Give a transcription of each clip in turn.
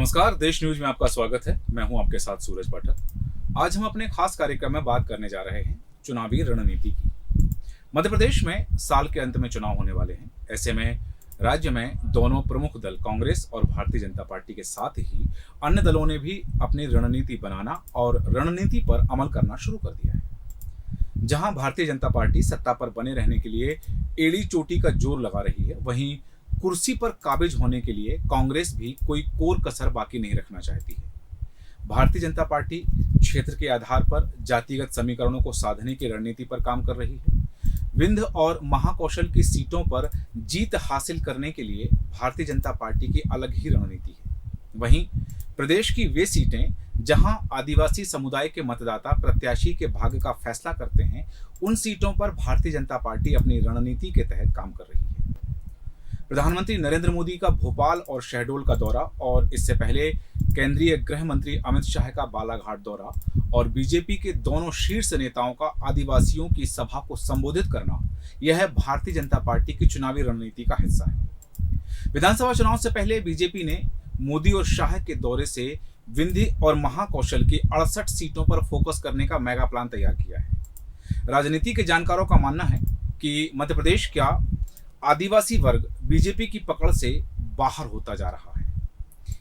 नमस्कार, देश न्यूज में आपका स्वागत है। मैं हूं आपके साथ सूरज पाठक। आज हम अपने खास कार्यक्रम में बात करने जा रहे हैं चुनावी रणनीति की। मध्य प्रदेश में साल के अंत में चुनाव होने वाले हैं। ऐसे में राज्य में दोनों प्रमुख दल कांग्रेस और भारतीय जनता पार्टी के साथ ही अन्य दलों ने भी अपनी रणनीति बनाना और रणनीति पर अमल करना शुरू कर दिया है। जहां भारतीय जनता पार्टी सत्ता पर बने रहने के लिए एड़ी चोटी का जोर लगा रही है, वहीं कुर्सी पर काबिज होने के लिए कांग्रेस भी कोई कोर कसर बाकी नहीं रखना चाहती है। भारतीय जनता पार्टी क्षेत्र के आधार पर जातिगत समीकरणों को साधने की रणनीति पर काम कर रही है। विंध्य और महाकौशल की सीटों पर जीत हासिल करने के लिए भारतीय जनता पार्टी की अलग ही रणनीति है। वहीं प्रदेश की वे सीटें जहां आदिवासी समुदाय के मतदाता प्रत्याशी के भाग्य का फैसला करते हैं, उन सीटों पर भारतीय जनता पार्टी अपनी रणनीति के तहत काम कर रही है। प्रधानमंत्री नरेंद्र मोदी का भोपाल और शहडोल का दौरा और इससे पहले केंद्रीय गृह मंत्री अमित शाह का बालाघाट दौरा और बीजेपी के दोनों शीर्ष नेताओं का आदिवासियों की सभा को संबोधित करना, यह भारतीय जनता पार्टी की चुनावी रणनीति का हिस्सा है। विधानसभा चुनाव से पहले बीजेपी ने मोदी और शाह के दौरे से विंध्य और महाकौशल की 68 सीटों पर फोकस करने का मेगा प्लान तैयार किया है। राजनीति के जानकारों का मानना है कि मध्य प्रदेश का आदिवासी वर्ग बीजेपी की पकड़ से बाहर होता जा रहा है।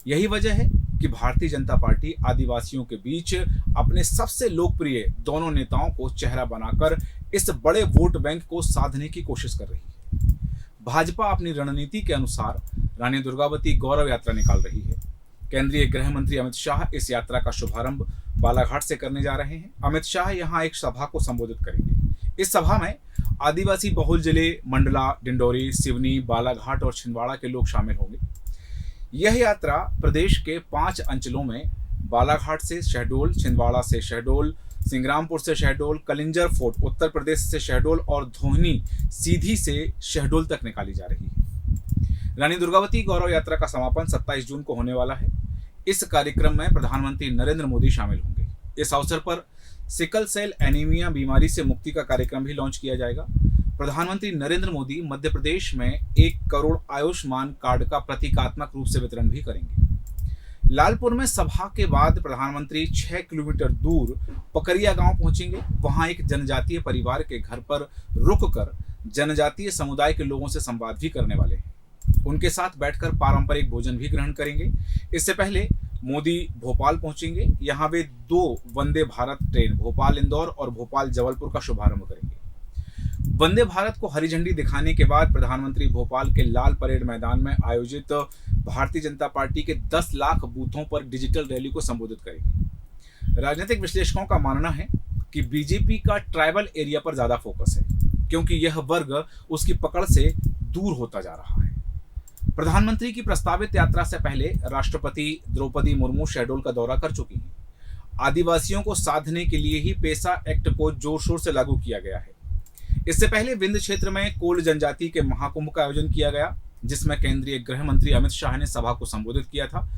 यही वजह है कि भारतीय जनता पार्टी आदिवासियों के बीच अपने सबसे लोकप्रिय दोनों नेताओं को चेहरा बनाकर इस बड़े वोट बैंक को साधने की कोशिश कर रही है। भाजपा अपनी रणनीति के अनुसार रानी दुर्गावती गौरव यात्रा निकाल रही है। केंद्रीय गृह मंत्री अमित शाह इस यात्रा का शुभारंभ बालाघाट से करने जा रहे हैं। अमित शाह यहां एक सभा को संबोधित करेंगे। इस सभा में आदिवासी बहुल जिले मंडला, डिंडोरी, सिवनी, बालाघाट और छिंदवाड़ा के लोग शामिल होंगे। यह यात्रा प्रदेश के 5 अंचलों में बालाघाट से शहडोल, छिंदवाड़ा से शहडोल, सिंग्रामपुर से शहडोल, कलिंजर फोर्ट उत्तर प्रदेश से शहडोल और धोहनी सीधी से शहडोल तक निकाली जा रही है। रानी दुर्गावती गौरव यात्रा का समापन 27 जून को होने वाला है। इस कार्यक्रम में प्रधानमंत्री नरेंद्र मोदी शामिल होंगे। इस अवसर पर सिकल सेल एनीमिया बीमारी से मुक्ति का कार्यक्रम भी लॉन्च किया जाएगा। प्रधानमंत्री नरेंद्र मोदी मध्य प्रदेश में 1 करोड़ आयुष्मान कार्ड का प्रतीकात्मक रूप से वितरण भी करेंगे। लालपुर में सभा के बाद प्रधानमंत्री 6 किलोमीटर दूर पकरिया गांव पहुंचेंगे। वहां एक जनजातीय परिवार के घर पर रुककर जनजातीय समुदाय के लोगों से संवाद भी करने वाले हैं। उनके साथ बैठकर पारंपरिक भोजन भी ग्रहण करेंगे। इससे पहले मोदी भोपाल पहुंचेंगे। यहां वे 2 वंदे भारत ट्रेन भोपाल इंदौर और भोपाल जबलपुर का शुभारंभ करेंगे। वंदे भारत को हरी झंडी दिखाने के बाद प्रधानमंत्री भोपाल के लाल परेड मैदान में आयोजित भारतीय जनता पार्टी के 10 लाख बूथों पर डिजिटल रैली को संबोधित करेंगे। राजनीतिक विश्लेषकों का मानना है कि बीजेपी का ट्राइबल एरिया पर ज्यादा फोकस है, क्योंकि यह वर्ग उसकी पकड़ से दूर होता जा रहा है। प्रधानमंत्री की प्रस्तावित यात्रा से पहले राष्ट्रपति द्रौपदी मुर्मू शहडोल का दौरा कर चुकी हैं। आदिवासियों को साधने के लिए ही पेसा एक्ट को जोर शोर से लागू किया गया है। इससे पहले विंध्य क्षेत्र में कोल जनजाति के महाकुंभ का आयोजन किया गया, जिसमें केंद्रीय गृह मंत्री अमित शाह ने सभा को संबोधित किया था।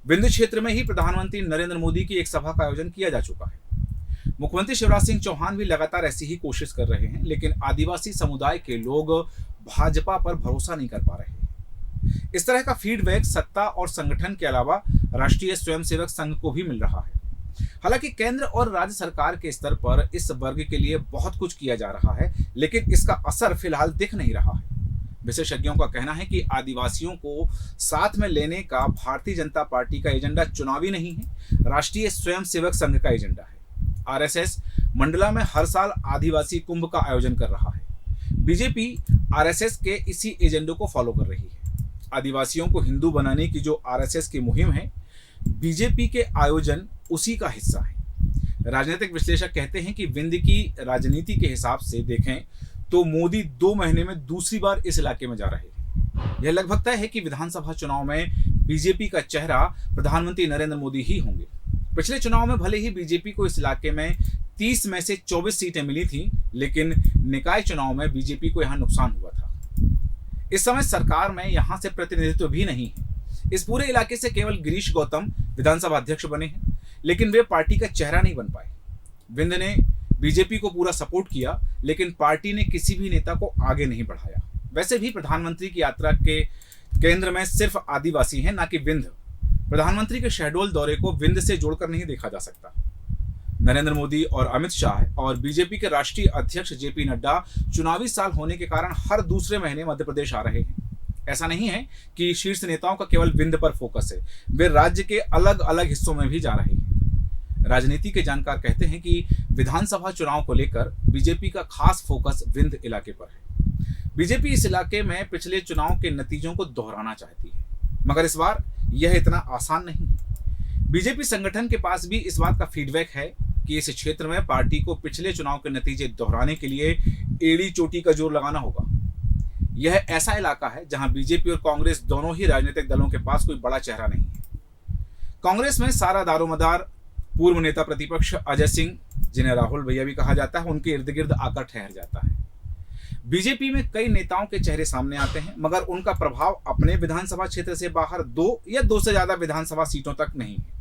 विंध्य क्षेत्र में ही प्रधानमंत्री नरेंद्र मोदी की एक सभा का आयोजन किया जा चुका है। मुख्यमंत्री शिवराज सिंह चौहान भी लगातार ऐसी ही कोशिश कर रहे हैं, लेकिन आदिवासी समुदाय के लोग भाजपा पर भरोसा नहीं कर पा रहे हैं। इस तरह का फीडबैक सत्ता और संगठन के अलावा राष्ट्रीय स्वयंसेवक संघ को भी मिल रहा है। हालांकि केंद्र और राज्य सरकार के स्तर पर इस वर्ग के लिए बहुत कुछ किया जा रहा है, लेकिन इसका असर फिलहाल दिख नहीं रहा है। विशेषज्ञों का कहना है कि आदिवासियों को साथ में लेने का भारतीय जनता पार्टी का एजेंडा चुनावी नहीं है, राष्ट्रीय स्वयंसेवक संघ का एजेंडा है। आरएसएस मंडला में हर साल आदिवासी कुंभ का आयोजन कर रहा है। बीजेपी आरएसएस के इसी एजेंडे को फॉलो कर रही है। आदिवासियों को हिंदू बनाने की जो आरएसएस की मुहिम है, बीजेपी के आयोजन उसी का हिस्सा है। राजनीतिक विश्लेषक कहते हैं कि विंध्य की राजनीति के हिसाब से देखें तो मोदी 2 महीने में दूसरी बार इस इलाके में जा रहे हैं। यह लगभग तय है कि विधानसभा चुनाव में बीजेपी का चेहरा प्रधानमंत्री नरेंद्र मोदी ही होंगे। पिछले चुनाव में भले ही बीजेपी को इस इलाके में 30 में से 24 सीटें मिली थी, लेकिन निकाय चुनाव में बीजेपी को यहां नुकसान हुआ था। इस समय सरकार में यहां से प्रतिनिधित्व भी नहीं है। इस पूरे इलाके से केवल गिरीश गौतम विधानसभा अध्यक्ष बने हैं, लेकिन वे पार्टी का चेहरा नहीं बन पाए। विंध्य ने बीजेपी को पूरा सपोर्ट किया, लेकिन पार्टी ने किसी भी नेता को आगे नहीं बढ़ाया। वैसे भी प्रधानमंत्री की यात्रा के केंद्र में सिर्फ आदिवासी हैं, ना कि विंध्य। प्रधानमंत्री के शहडोल दौरे को विंध्य से जोड़कर नहीं देखा जा सकता। नरेंद्र मोदी और अमित शाह और बीजेपी के राष्ट्रीय अध्यक्ष जेपी नड्डा चुनावी साल होने के कारण हर दूसरे महीने मध्य प्रदेश आ रहे हैं। ऐसा नहीं है कि शीर्ष नेताओं का केवल विंध्य पर फोकस है, वे राज्य के अलग अलग हिस्सों में भी जा रहे हैं। राजनीति के जानकार कहते हैं कि विधानसभा चुनाव को लेकर बीजेपी का खास फोकस विंध्य इलाके पर है। बीजेपी इस इलाके में पिछले चुनाव के नतीजों को दोहराना चाहती है, मगर इस बार यह इतना आसान नहीं है। बीजेपी संगठन के पास भी इस बात का फीडबैक है कि इस क्षेत्र में पार्टी को पिछले चुनाव के नतीजे दोहराने के लिए एड़ी चोटी का जोर लगाना होगा। यह ऐसा इलाका है जहां बीजेपी और कांग्रेस दोनों ही राजनीतिक दलों के पास कोई बड़ा चेहरा नहीं है। कांग्रेस में सारा दारोमदार पूर्व नेता प्रतिपक्ष अजय सिंह, जिन्हें राहुल भैया भी कहा जाता है, उनके इर्द गिर्द आकर ठहर जाता है। बीजेपी में कई नेताओं के चेहरे सामने आते हैं, मगर उनका प्रभाव अपने विधानसभा क्षेत्र से बाहर 2 या 2 से ज्यादा विधानसभा सीटों तक नहीं है।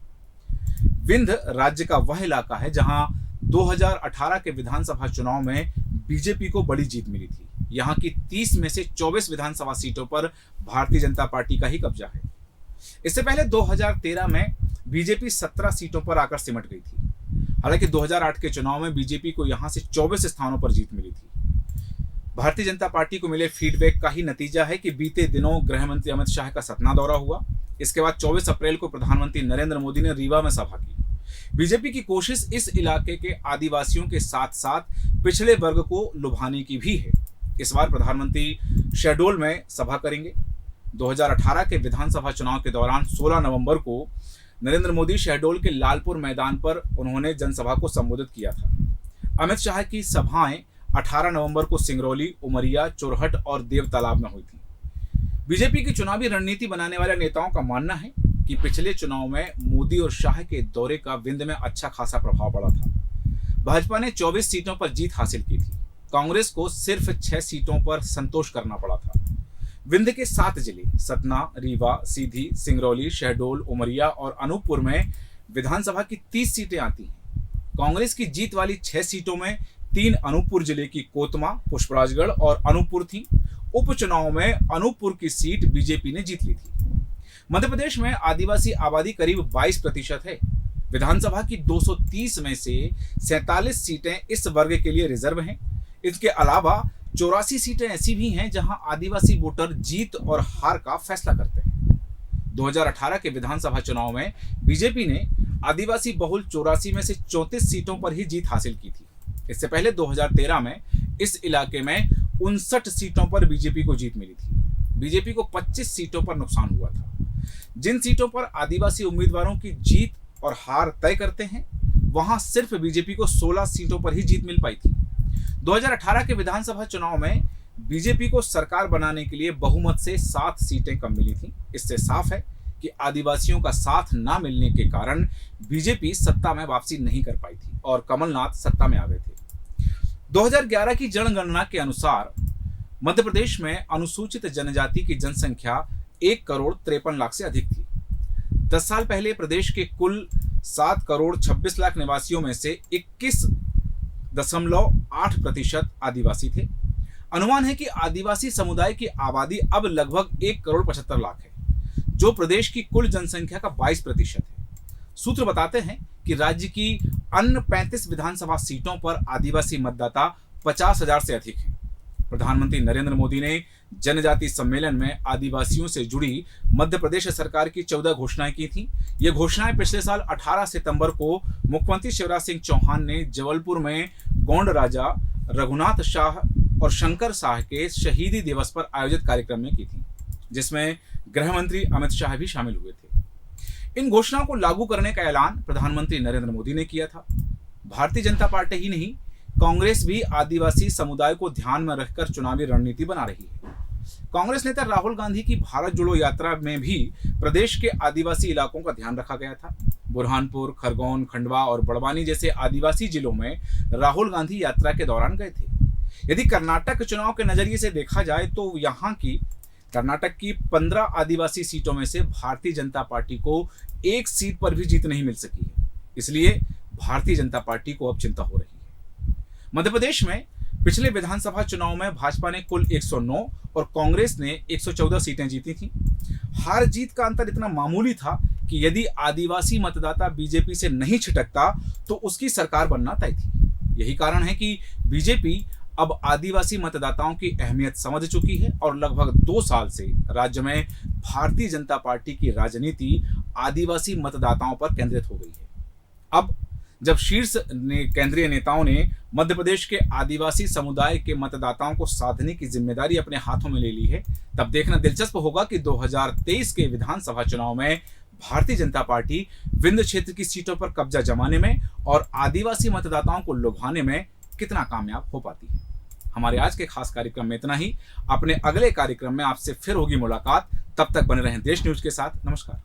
विंध्य राज्य का वह इलाका है जहां 2018 के विधानसभा चुनाव में बीजेपी को बड़ी जीत मिली थी। यहां की 30 में से 24 विधानसभा सीटों पर भारतीय जनता पार्टी का ही कब्जा है। इससे पहले 2013 में बीजेपी 17 सीटों पर आकर सिमट गई थी। हालांकि 2008 के चुनाव में बीजेपी को यहां से 24 स्थानों पर जीत मिली थी। भारतीय जनता पार्टी को मिले फीडबैक का ही नतीजा है कि बीते दिनों गृह मंत्री अमित शाह का सतना दौरा हुआ। इसके बाद 24 अप्रैल को प्रधानमंत्री नरेंद्र मोदी ने रीवा में सभा की। बीजेपी की कोशिश इस इलाके के आदिवासियों के साथ साथ पिछड़े वर्ग को लुभाने की भी है। इस बार प्रधानमंत्री शहडोल में सभा करेंगे। 2018 के विधानसभा चुनाव के दौरान 16 नवंबर को नरेंद्र मोदी शहडोल के लालपुर मैदान पर उन्होंने जनसभा को संबोधित किया था। अमित शाह की सभाएं 18 नवंबर को सिंगरौली, उमरिया, चोरहट और देव तालाब में हुई थी। बीजेपी की चुनावी रणनीति बनाने वाले नेताओं का मानना है कि पिछले चुनाव में मोदी और शाह के दौरे का विंध्य में अच्छा खासा प्रभाव पड़ा था। भाजपा ने 24 सीटों पर जीत हासिल की थी। कांग्रेस को सिर्फ 6 सीटों पर संतोष करना पड़ा था। विंध्य के 7 जिले सतना, रीवा, सीधी, सिंगरौली, शहडोल, उमरिया और अनूपपुर में विधानसभा की 30 सीटें आती हैं। कांग्रेस की जीत वाली 6 सीटों में 3 अनूपपुर जिले की कोतमा, पुष्पराजगढ़ और अनूपपुर थी। उपचुनाव में अनूपपुर की सीट बीजेपी ने जीत ली थी। मध्य प्रदेश में आदिवासी आबादी करीब 22% है। विधानसभा की 230 में से 47 सीटें इस वर्ग के लिए रिजर्व हैं। इसके अलावा 84 सीटें ऐसी भी हैं जहां आदिवासी वोटर जीत और हार का फैसला करते हैं। 2018 के विधानसभा चुनाव में बीजेपी ने आदिवासी बहुल 84 में से 34 सीटों पर ही जीत हासिल की थी। इससे पहले 2013 में इस इलाके में 59 सीटों पर बीजेपी को जीत मिली थी। बीजेपी को 25 सीटों पर नुकसान हुआ था। जिन सीटों पर आदिवासी उम्मीदवारों की जीत और हार तय करते हैं, वहां सिर्फ बीजेपी को 16 सीटों पर ही जीत मिल पाई थी। 2018 के विधानसभा चुनाव में बीजेपी को सरकार बनाने के लिए बहुमत से 7 सीटें कम मिली थी। इससे साफ है कि आदिवासियों का साथ ना मिलने के कारण बीजेपी सत्ता में वापसी नहीं कर पाई थी और कमलनाथ सत्ता में आ गए थे। 2011 की जनगणना के अनुसार मध्य प्रदेश में अनुसूचित जनजाति की जनसंख्या 1,53,00,000 से अधिक थी। 10 साल पहले प्रदेश के कुल 7,26,00,000 निवासियों में से 21.8% आदिवासी थे। अनुमान है कि आदिवासी समुदाय की आबादी अब लगभग 1,75,00,000 है, जो प्रदेश की कुल जनसंख्या का 22% है। सूत्र बताते हैं कि राज्य की अन्य 35 विधानसभा सीटों पर आदिवासी मतदाता 50,000 से अधिक हैं। प्रधानमंत्री नरेंद्र मोदी ने जनजाति सम्मेलन में आदिवासियों से जुड़ी मध्य प्रदेश सरकार की 14 घोषणाएं की थी। ये घोषणाएं पिछले साल 18 सितंबर को मुख्यमंत्री शिवराज सिंह चौहान ने जबलपुर में गोंड राजा रघुनाथ शाह और शंकर शाह के शहीदी दिवस पर आयोजित कार्यक्रम में की थी, जिसमें गृह मंत्री अमित शाह भी शामिल हुए थे। इन घोषणाओं को लागू करने का ऐलान प्रधानमंत्री नरेंद्र मोदी ने किया था। भारतीय जनता पार्टी ही नहीं, कांग्रेस भी आदिवासी समुदाय को ध्यान में रखकर चुनावी रणनीति बना रही है। कांग्रेस नेता राहुल गांधी की भारत जोड़ो यात्रा में भी प्रदेश के आदिवासी इलाकों का ध्यान रखा गया था। बुरहानपुर, खरगोन, खंडवा और बड़वानी जैसे आदिवासी जिलों में राहुल गांधी यात्रा के दौरान गए थे। यदि कर्नाटक चुनाव के नजरिए से देखा जाए तो यहाँ की कर्नाटक की 15 आदिवासी सीटों में से भारतीय जनता पार्टी को 1 सीट पर भी जीत नहीं मिल सकी है। इसलिए भारतीय जनता पार्टी को अब चिंता हो रही है। मध्य प्रदेश में पिछले विधानसभा चुनाव में भाजपा ने कुल 109 और कांग्रेस ने 114 सीटें जीती थी। हार जीत का अंतर इतना मामूली था कि यदि आदिवासी मतदाता बीजेपी से नहीं छिटकता तो उसकी सरकार बनना तय थी। यही कारण है कि बीजेपी अब आदिवासी मतदाताओं की अहमियत समझ चुकी है और लगभग 2 साल से राज्य में भारतीय जनता पार्टी की राजनीति आदिवासी मतदाताओं पर केंद्रित हो गई है। अब जब केंद्रीय नेताओं ने मध्य प्रदेश के आदिवासी समुदाय के मतदाताओं को साधने की जिम्मेदारी अपने हाथों में ले ली है, तब देखना दिलचस्प होगा कि 2023 के विधानसभा चुनाव में भारतीय जनता पार्टी विंध्य क्षेत्र की सीटों पर कब्जा जमाने में और आदिवासी मतदाताओं को लुभाने में कितना कामयाब हो पाती है। हमारे आज के खास कार्यक्रम में इतना ही। अपने अगले कार्यक्रम में आपसे फिर होगी मुलाकात। तब तक बने रहें देश न्यूज के साथ। नमस्कार।